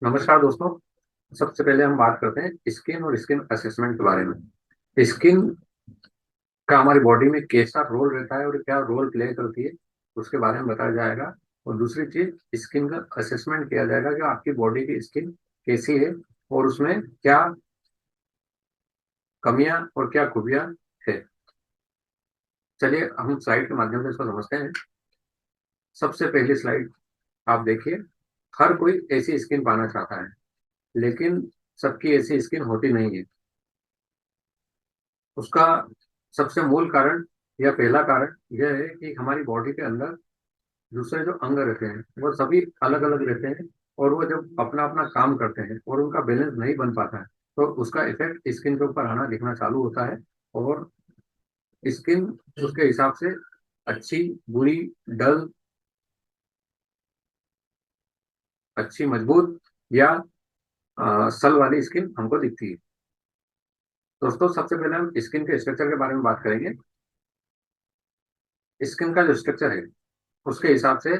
नमस्कार दोस्तों। सबसे पहले हम बात करते हैं स्किन और स्किन असेसमेंट के बारे में। स्किन का हमारी बॉडी में कैसा रोल रहता है और क्या रोल प्ले करती है, उसके बारे में बताया जाएगा। और दूसरी चीज, स्किन का असेसमेंट किया जाएगा कि आपकी बॉडी की स्किन कैसी है और उसमें क्या कमियां और क्या खूबियां है। चलिए हम स्लाइड के माध्यम से इसको समझते हैं। सबसे पहली स्लाइड आप देखिए। हर कोई ऐसी स्किन पाना चाहता है, लेकिन सबकी ऐसी स्किन होती नहीं है। उसका सबसे मूल कारण या पहला कारण यह है कि हमारी बॉडी के अंदर दूसरे जो अंग रहते हैं वो सभी अलग अलग रहते हैं। और वो जब अपना अपना काम करते हैं और उनका बैलेंस नहीं बन पाता है, तो उसका इफेक्ट स्किन के ऊपर आना दिखना चालू होता है। और स्किन उसके हिसाब से अच्छी, बुरी, डल, अच्छी, मजबूत या सल वाली स्किन हमको दिखती है। दोस्तों, सबसे पहले हम स्किन के स्ट्रक्चर के बारे में बात करेंगे। स्किन का जो स्ट्रक्चर है उसके हिसाब से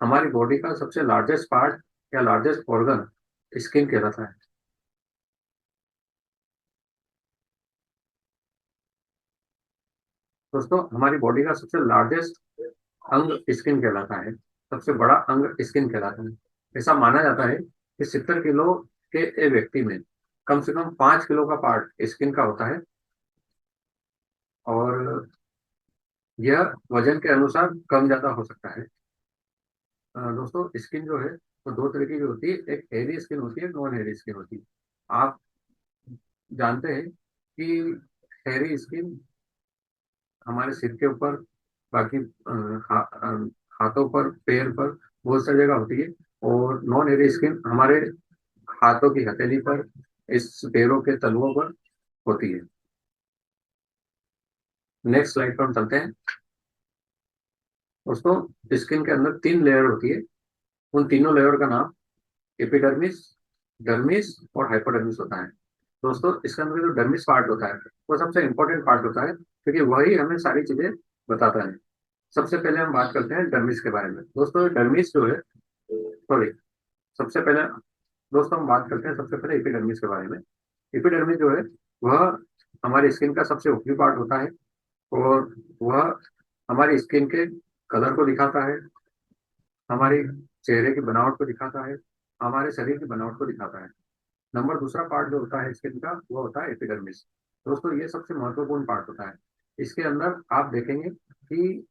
हमारी बॉडी का सबसे लार्जेस्ट पार्ट या लार्जेस्ट ऑर्गन स्किन कहलाता है। दोस्तों, हमारी बॉडी का सबसे लार्जेस्ट अंग स्किन कहलाता है। सबसे बड़ा अंग स्किन कहलाता है। ऐसा माना जाता है कि 70 किलो के एक व्यक्ति में कम से कम 5 किलो का पार्ट स्किन का होता है। और यह वजन के अनुसार कम ज्यादा हो सकता है। दोस्तों, स्किन जो है वो दो तरीके की होती है। एक हेयरी स्किन होती है, नॉन हेयरी स्किन होती है। आप जानते हैं कि हेयरी स्किन हमारे सिर के ऊपर, बाकी हाथों पर, पैर पर, बहुत सारी जगह होती है। और नॉन एयरी स्किन हमारे हाथों की हथेली पर, इस पैरों के तलुओं पर होती है। नेक्स्ट स्लाइड पर हम चलते हैं। दोस्तों, स्किन के अंदर 3 लेयर होती है। उन तीनों लेयर का नाम एपिडर्मिस, डर्मिस और हाइपोडर्मिस होता है। दोस्तों, इसके अंदर जो डर्मिस पार्ट होता है वो सबसे इंपॉर्टेंट पार्ट होता है, क्योंकि वही हमें सारी चीजें बताता है। सबसे पहले हम बात करते हैं डर्मिस के बारे में। दोस्तों, डर्मिस जो है, सॉरी, सबसे पहले दोस्तों हम बात करते हैं सबसे पहले एपिडर्मिस के बारे में। एपिडर्मिस जो है वह हमारी स्किन का सबसे ऊपरी पार्ट होता है। और वह हमारी स्किन के कलर को दिखाता है, हमारे चेहरे की बनावट को दिखाता है, हमारे शरीर की बनावट को दिखाता है। नंबर दूसरा पार्ट जो होता है स्किन का वो होता है एपिडर्मिस। दोस्तों, ये सबसे महत्वपूर्ण पार्ट होता है। इसके अंदर आप देखेंगे कि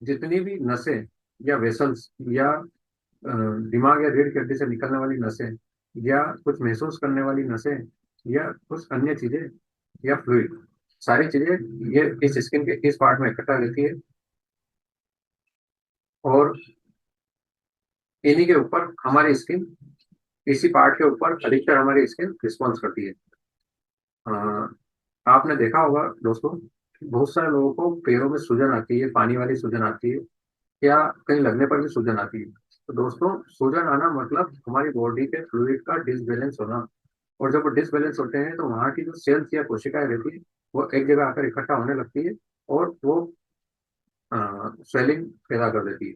जितनी भी नसें या वेसल्स या दिमाग या रीढ़ की हड्डी से निकलने वाली नसें या कुछ महसूस करने वाली नसें या कुछ अन्य चीजें या फ्लूइड, सारी चीजें ये इस स्किन के इस पार्ट में इकट्ठा रहती है। और इन्हीं के ऊपर हमारी स्किन, इसी पार्ट के ऊपर अधिकतर हमारी स्किन रिस्पॉन्स करती है। अ, आपने देखा होगा दोस्तों, बहुत सारे लोगों को पैरों में सूजन आती है, पानी वाली सूजन आती है, या कहीं लगने पर भी सूजन आती है। तो दोस्तों, सूजन आना मतलब हमारी बॉडी के फ्लूइड का डिसबैलेंस होना। और जब वो डिसबैलेंस होते हैं तो वहाँ की जो सेल्स या कोशिकाएं रहती है वो एक जगह आकर इकट्ठा होने लगती है और वो स्वेलिंग पैदा कर देती है।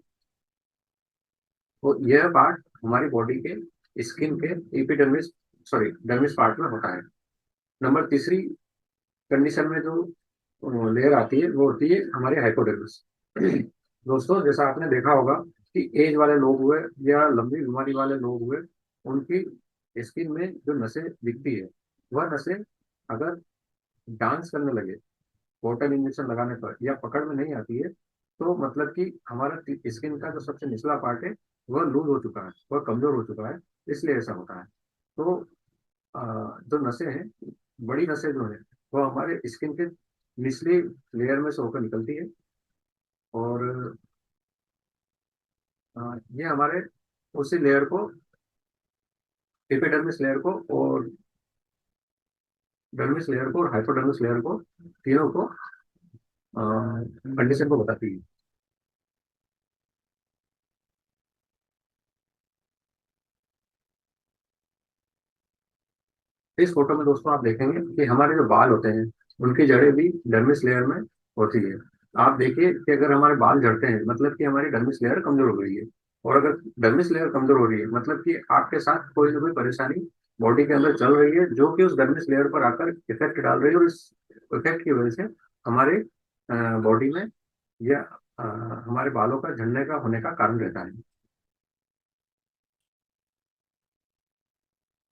तो यह पार्ट हमारी बॉडी के स्किन के एपिडर्मिस, सॉरी, डर्मिस पार्ट में होता है। नंबर तीसरी कंडीशन में जो लेयर आती है वो होती है हमारे हाइपोडर्मिस। दोस्तों, जैसा आपने देखा होगा कि एज वाले लोग हुए या लंबी बीमारी वाले लोग हुए, उनकी स्किन में जो नसें दिखती है वह नसें अगर डांस करने लगे बॉटल इंजेक्शन लगाने पर या पकड़ में नहीं आती है, तो मतलब कि हमारा स्किन का जो सबसे निचला पार्ट है वह लूज हो चुका है, वह कमजोर हो चुका है। इसलिए ऐसा होता है। तो जो नसें हैं, बड़ी नसें जो है वो हमारे स्किन के निचली लेयर में से होकर निकलती है। और ये हमारे उसी लेयर को, एपिडर्मिस लेयर को और डर्मिस लेयर को और हाइपोडर्मिस लेयर को, तीनों को कंडीशन को बताती है। इस फोटो में दोस्तों आप देखेंगे कि हमारे जो बाल होते हैं उनकी जड़ें भी डर्मिस लेयर में होती है। आप देखिए कि अगर हमारे बाल झड़ते हैं मतलब कि हमारी डर्मिस लेयर कमजोर हो गई है। और अगर डर्मिस लेयर कमजोर हो रही है, मतलब कि आपके साथ कोई ना कोई परेशानी बॉडी के अंदर चल रही है जो कि उस डर्मिस लेयर पर आकर इफेक्ट डाल रही है, और इस इफेक्ट की वजह से हमारे बॉडी में या अ, हमारे बालों का झड़ने का होने का कारण रहता है।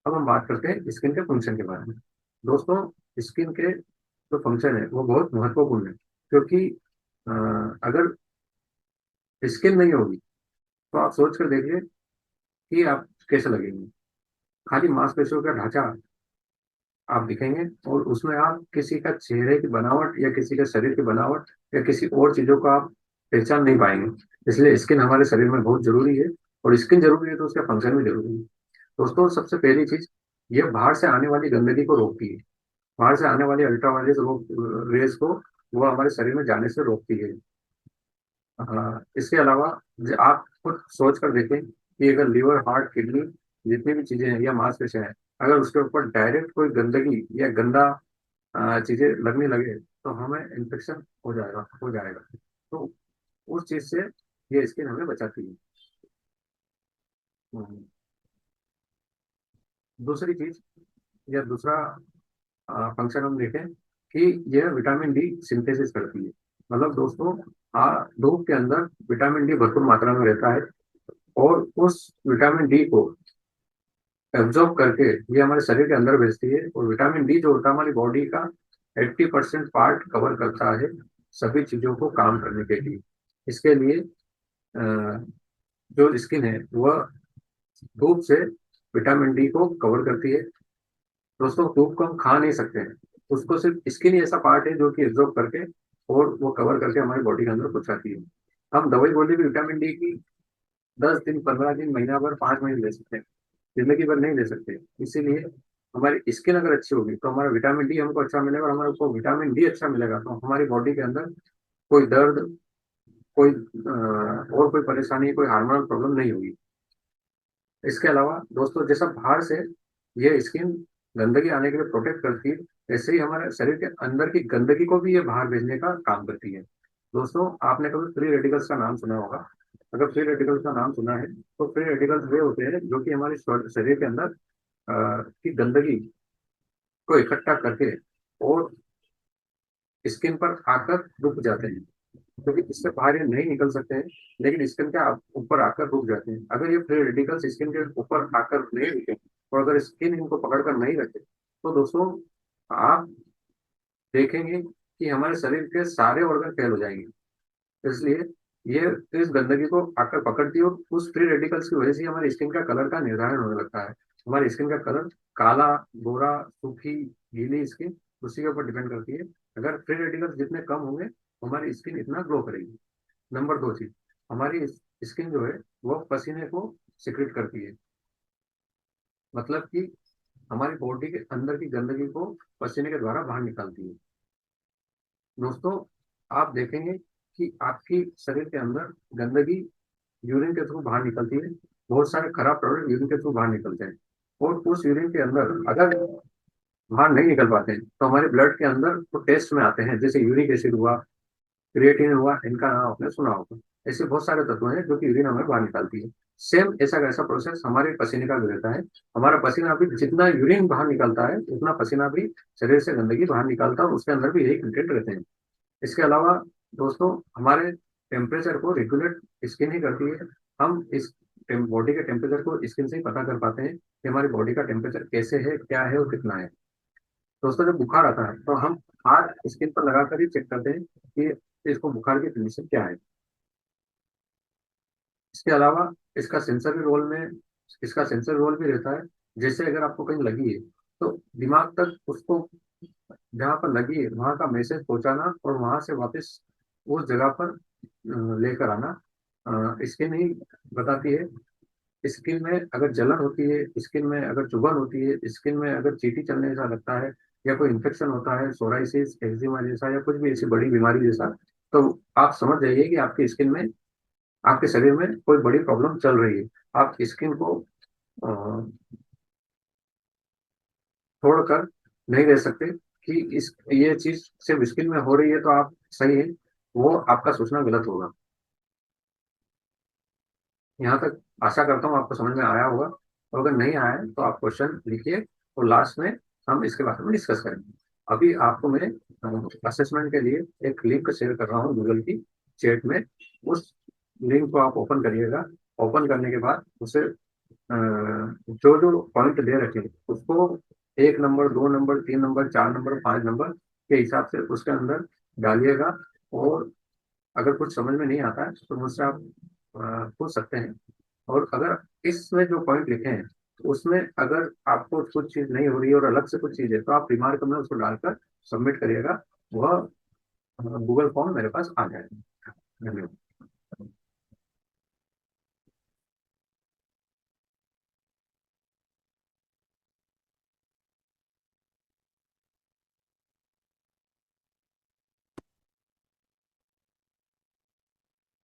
अब हम बात करते हैं स्किन के फंक्शन के बारे में। दोस्तों, स्किन के जो फंक्शन है वो बहुत महत्वपूर्ण है, क्योंकि अ, अगर स्किन नहीं होगी तो आप सोच कर देखिए कि आप कैसे लगेंगे। खाली मांसपेशियों का ढांचा आप दिखेंगे, और उसमें आप किसी का चेहरे की बनावट या किसी के शरीर की बनावट या किसी और चीजों को आप पहचान नहीं पाएंगे। इसलिए स्किन हमारे शरीर में बहुत जरूरी है, और स्किन जरूरी है तो उसका फंक्शन भी जरूरी है। दोस्तों, सबसे पहली चीज, ये बाहर से आने वाली गंदगी को रोकती है। बाहर से आने वाली अल्ट्रावायलेट रेस को वो हमारे शरीर में जाने से रोकती है। इसके अलावा आप खुद सोच कर देखें कि अगर लीवर, हार्ट, किडनी, जितनी भी चीजें हैं या मांसपेशियां हैं, अगर उसके ऊपर डायरेक्ट कोई गंदगी या गंदा चीजें लगने लगे तो हमें इन्फेक्शन हो जाएगा। तो उस चीज से ये स्किन हमें बचाती है। हम्म, दूसरी चीज या दूसरा फंक्शन हम देखें कि यह विटामिन डी सिंथेसिस करती है। मतलब दोस्तों, धूप के अंदर विटामिन डी भरपूर मात्रा में रहता है, और उस विटामिन डी को एब्जॉर्ब करके ये हमारे शरीर के अंदर भेजती है। और विटामिन डी जो होता है हमारी बॉडी का 80% पार्ट कवर करता है सभी चीजों को काम करने के लिए। इसके लिए अ, जो स्किन है वह धूप से विटामिन डी को कवर करती है। दोस्तों, धूप को हम खा नहीं सकते हैं, उसको सिर्फ स्किन ही ऐसा पार्ट है जो कि एब्जॉर्ब करके और वो कवर करके हमारी बॉडी के अंदर पहुंचाती है। हम दवाई गोली भी विटामिन डी की 10 दिन, 15 दिन, महीना भर, 5 महीने ले सकते हैं, जिंदगी भर नहीं ले सकते। इसीलिए हमारी स्किन अगर अच्छी होगी तो हमारा विटामिन डी हमको अच्छा मिलेगा, और हमारे को विटामिन डी अच्छा मिलेगा तो हमारी बॉडी के अंदर कोई दर्द, कोई और कोई परेशानी, कोई हार्मोनल प्रॉब्लम नहीं होगी। इसके अलावा दोस्तों, जैसा बाहर से ये स्किन गंदगी आने के लिए प्रोटेक्ट करती है, ऐसे ही हमारे शरीर के अंदर की गंदगी को भी ये बाहर भेजने का काम करती है। दोस्तों, आपने कभी फ्री रेडिकल्स का नाम सुना होगा। अगर फ्री रेडिकल्स का नाम सुना है तो फ्री रेडिकल्स वे होते हैं जो कि हमारे शरीर के अंदर की गंदगी को इकट्ठा करके और स्किन पर आकर रुक जाते हैं, क्योंकि इससे बाहर ये नहीं निकल सकते हैं, लेकिन स्किन के ऊपर आकर रुक जाते हैं। अगर ये फ्री रेडिकल्स स्किन के ऊपर आकर नहीं रुके, और अगर स्किन इनको पकड़कर नहीं रखे, तो दोस्तों आप देखेंगे कि हमारे शरीर के सारे ऑर्गन फेल हो जाएंगे। इसलिए ये इस गंदगी को आकर पकड़ती है, और उस फ्री रेडिकल्स की वजह से हमारी स्किन का कलर का निर्धारण होने लगता है। हमारी स्किन का कलर काला, गोरा, सूखी, गीली स्किन, उसी के ऊपर डिपेंड करती है। अगर फ्री रेडिकल्स जितने कम होंगे हमारी स्किन इतना ग्लो करेगी। नंबर दो चीज, हमारी स्किन जो है वो पसीने को सिक्रेट करती है। मतलब कि हमारी बॉडी के अंदर की गंदगी को पसीने के द्वारा बाहर निकालती है। दोस्तों, आप देखेंगे कि आपकी शरीर के अंदर गंदगी यूरिन के थ्रू बाहर निकलती है। बहुत सारे खराब प्रोडक्ट यूरिन के थ्रू बाहर निकलते हैं, और उस यूरिन के अंदर अगर बाहर नहीं निकल पाते हैं तो हमारे ब्लड के अंदर वो टेस्ट में आते हैं, जैसे यूरिक एसिड हुआ, क्रिएटिन हुआ, इनका नाम आपने सुना होगा। ऐसे बहुत सारे तत्व हैं जो कि यूरिन हमें बाहर निकालती है। सेम ऐसा कैसा प्रोसेस हमारे पसीने का भी रहता है। हमारा पसीना भी जितना यूरिन बाहर निकलता है उतना पसीना भी शरीर से गंदगी बाहर निकालता है, और उसके अंदर भी यही कंटेंट रहते हैं। इसके अलावा दोस्तों, हमारे टेम्परेचर को रेगुलेट स्किन ही करती है। हम इस बॉडी के टेम्परेचर को स्किन से ही पता कर पाते हैं कि हमारी बॉडी का टेम्परेचर कैसे है, क्या है और कितना है। दोस्तों, जब बुखार आता है तो हम हाथ स्किन पर लगाकर ही चेक करते हैं कि इसको बुखार की कंडीशन क्या है। इसके अलावा इसका सेंसर भी रोल में इसका सेंसर रोल भी रहता है। जैसे अगर आपको कहीं लगी है तो दिमाग तक उसको, जहाँ पर लगी है वहां का मैसेज पहुंचाना, और वहां से वापस उस जगह पर लेकर आना स्किन ही बताती है। स्किन में अगर जलन होती है, स्किन में अगर चुभन होती है, स्किन में अगर चींटी चलने जैसा लगता है, या कोई इन्फेक्शन होता है, सोराइसिस, एक्जिमा जैसा, या कुछ भी ऐसी बड़ी बीमारी जैसा, तो आप समझ जाइए कि आपकी स्किन में, आपके शरीर में कोई बड़ी प्रॉब्लम चल रही है। आप स्किन को अ, छोड़कर नहीं रह सकते कि इस ये चीज सिर्फ स्किन में हो रही है तो आप सही है, वो आपका सोचना गलत होगा। यहाँ तक आशा करता हूँ आपको समझ में आया होगा, और अगर नहीं आया है तो आप क्वेश्चन लिखिए और लास्ट में हम इसके बारे में डिस्कस करेंगे। अभी आपको मैं असेसमेंट के लिए एक लिंक शेयर कर रहा हूँ गूगल की चैट में। उस लिंक को आप ओपन करिएगा। ओपन करने के बाद उसे जो जो पॉइंट दे रखे हैं उसको 1 number, 2 number, 3 number, 4 number, 5 number के हिसाब से उसके अंदर डालिएगा। और अगर कुछ समझ में नहीं आता है तो मुझसे आप पूछ सकते हैं। और अगर इसमें जो पॉइंट लिखे हैं तो उसमें अगर आपको कुछ चीज नहीं हो रही है और अलग से कुछ चीज है तो आप रिमार्क में उसको डालकर सबमिट करिएगा। वह गूगल फॉर्म मेरे पास आ जाएगा। धन्यवाद।